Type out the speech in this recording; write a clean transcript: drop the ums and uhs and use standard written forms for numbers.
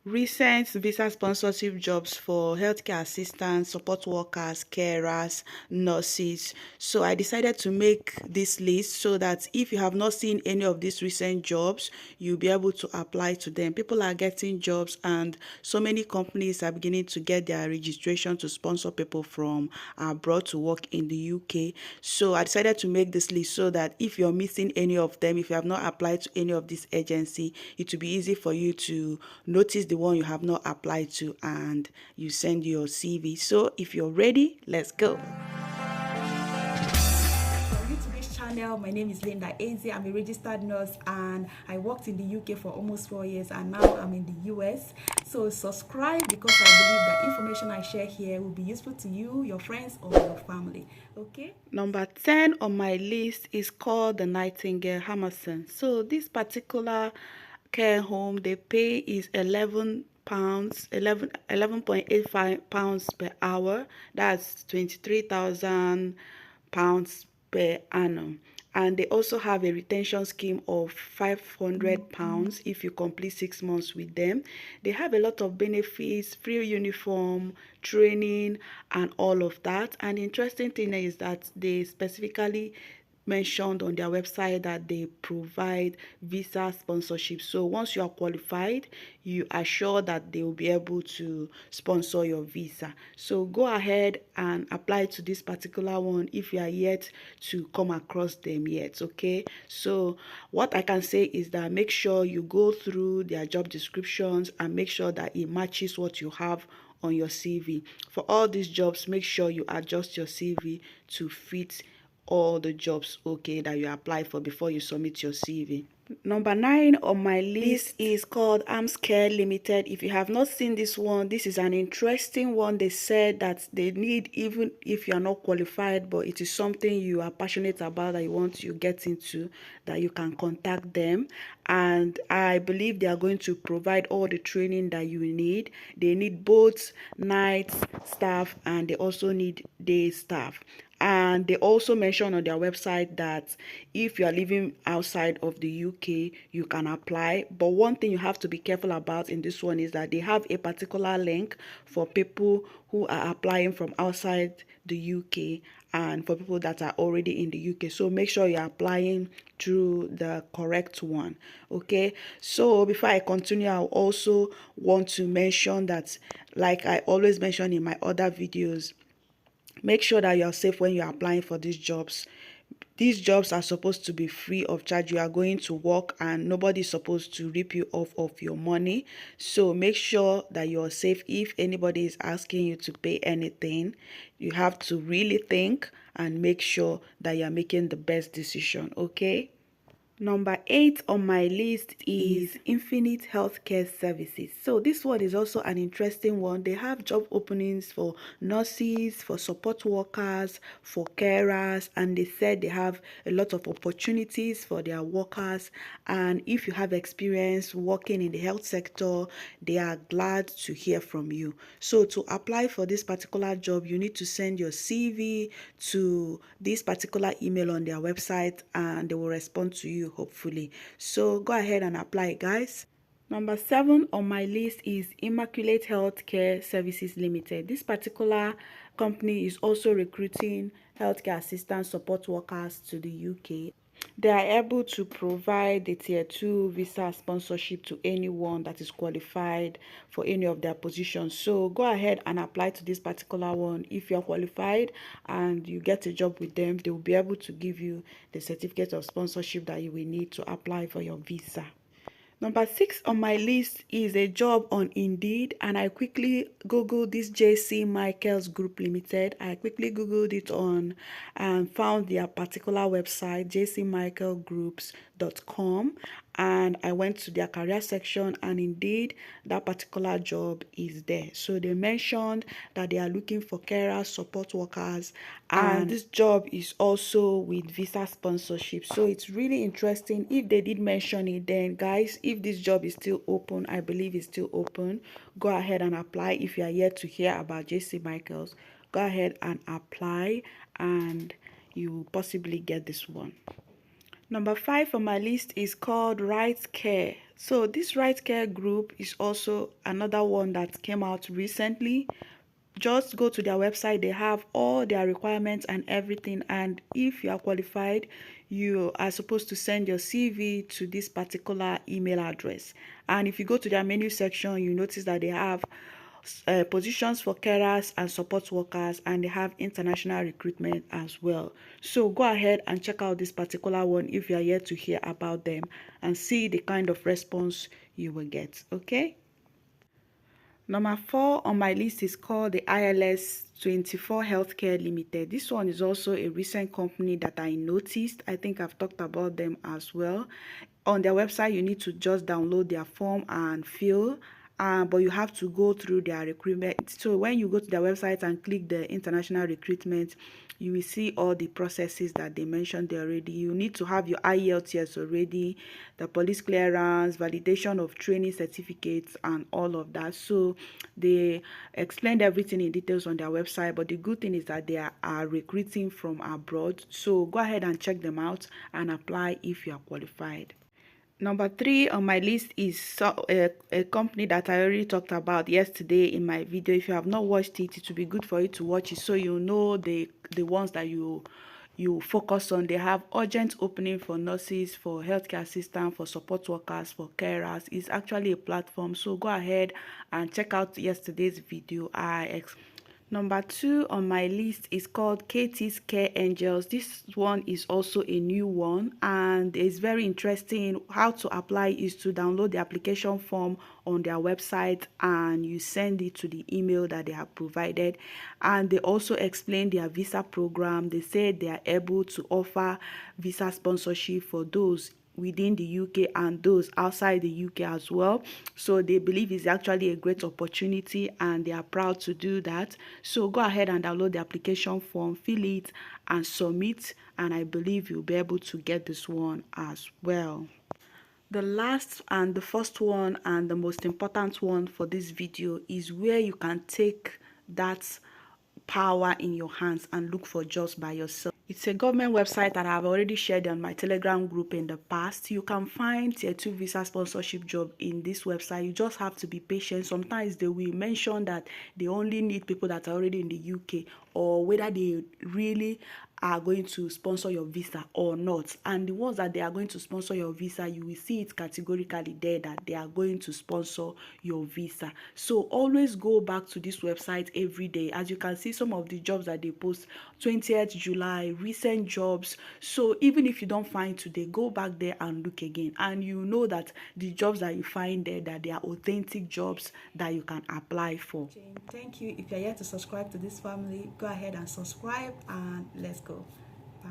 recent visa sponsorship jobs for healthcare assistants, support workers, carers, nurses. So I decided to make this list so that if you have not seen any of these recent jobs, you'll be able to apply to them. People are getting jobs, and so many companies are beginning to get their registration to sponsor people from abroad to work in the UK. So I decided to make this list so that if you're missing any of them, if you have not applied to any of this agency, it will be easy for you to notice the one you have not applied to and you send your CV. So if you're ready, let's go. New to this channel, my name is Lynda Eze. I'm a registered nurse and I worked in the UK for almost 4 years, and now I'm in the US. So subscribe, because I believe that information I share here will be useful to you, your friends, or your family. Okay. Number 10 on my list is called the Nightingale Hammerson. So this particular care home, the pay is £11, 11.85 pounds per hour. That's 23,000 pounds per annum. And they also have a retention scheme of £500 if you complete 6 months with them. They have a lot of benefits, free uniform, training, and all of that. And the interesting thing is that they specifically mentioned on their website that they provide visa sponsorship. So once you are qualified, you are sure that they will be able to sponsor your visa. So go ahead and apply to this particular one if you are yet to come across them yet. Okay, so what I can say is that make sure you go through their job descriptions and make sure that it matches what you have on your CV. For all these jobs, make sure you adjust your CV to fit all the jobs, okay, that you apply for before you submit your CV. Number 9 on my list is called Arms Care Limited. If you have not seen this one, this is an interesting one. They said that they need, even if you are not qualified, but it is something you are passionate about, that you want to get into, that you can contact them. And I believe they are going to provide all the training that you need. They need both night staff and they also need day staff. And they also mention on their website that if you are living outside of the UK, you can apply. But one thing you have to be careful about in this one is that they have a particular link for people who are applying from outside the UK and for people that are already in the UK. So make sure you're applying through the correct one. Okay, so before I continue, I also want to mention that, like I always mention in my other videos, make sure that you're safe when you're applying for these jobs. These jobs are supposed to be free of charge. You are going to work and nobody's supposed to rip you off of your money. So make sure that you're safe. If anybody is asking you to pay anything, you have to really think and make sure that you're making the best decision, okay? Number 8 on my list is Infinite Healthcare Services. So this one is also an interesting one. They have job openings for nurses, for support workers, for carers, and they said they have a lot of opportunities for their workers. And if you have experience working in the health sector, they are glad to hear from you. So to apply for this particular job, you need to send your CV to this particular email on their website and they will respond to you, hopefully. So go ahead and apply, guys. Number 7 on my list is Immaculate Healthcare Services Limited. This particular company is also recruiting healthcare assistant support workers to the UK. They are able to provide the tier 2 visa sponsorship to anyone that is qualified for any of their positions. So go ahead and apply to this particular one. If you're qualified and you get a job with them, they will be able to give you the certificate of sponsorship that you will need to apply for your visa. Number 6 on my list is a job on Indeed, and I quickly googled this JC Michaels Group Limited. I quickly googled it on and found their particular website, jcmichaelgroups.com, and I went to their career section, and indeed that particular job is there. So they mentioned that they are looking for carers, support workers, and this job is also with visa sponsorship. So it's really interesting. If they did mention it, then guys, if this job is still open, I believe it's still open, go ahead and apply. If you are yet to hear about JC Michaels, go ahead and apply and you will possibly get this one. Number 5 on my list is called Right Care So this right care group is also another one that came out recently. Just go to their website. They have all their requirements and everything, and if you are qualified, you are supposed to send your CV to this particular email address. And if you go to their menu section, you notice that they have positions for carers and support workers, and they have international recruitment as well. So go ahead and check out this particular one if you are yet to hear about them, and see the kind of response you will get. Okay. Number 4 on my list is called the ILS 24 Healthcare Limited. This one is also a recent company that I noticed. I think I've talked about them as well. On their website, you need to just download their form and fill, but you have to go through their recruitment. So when you go to their website and click the international recruitment, you will see all the processes that they mentioned there already. You need to have your IELTS already, the police clearance, validation of training certificates, and all of that. So they explained everything in details on their website, but the good thing is that they are recruiting from abroad. So go ahead and check them out and apply if you are qualified. Number 3 on my list is a company that I already talked about yesterday in my video. If you have not watched it, it will be good for you to watch it so you know the ones that you focus on. They have urgent opening for nurses, for healthcare assistants, for support workers, for carers. It's actually a platform, so go ahead and check out yesterday's video. Number 2 on my list is called Katie's Care Angels. This one is also a new one, and it's very interesting. How to apply is to download the application form on their website, and you send it to the email that they have provided. And they also explain their visa program. They said they are able to offer visa sponsorship for those within the UK and those outside the UK as well. So they believe it's actually a great opportunity, and they are proud to do that. So go ahead and download the application form, fill it and submit, and I believe you'll be able to get this one as well. The last and the first one and the most important one for this video is where you can take that power in your hands and look for jobs by yourself. It's a government website that I've already shared on my Telegram group in the past. You can find tier 2 visa sponsorship job in this website. You just have to be patient. Sometimes they will mention that they only need people that are already in the UK, or whether they really are going to sponsor your visa or not. And the ones that they are going to sponsor your visa, you will see it categorically there that they are going to sponsor your visa. So always go back to this website every day. As you can see, some of the jobs that they post, 20th July, recent jobs. So even if you don't find today, go back there and look again, and you know that the jobs that you find there, that they are authentic jobs that you can apply for. Thank you. If you're yet to subscribe to this family, go ahead and subscribe, and let's go. Bye.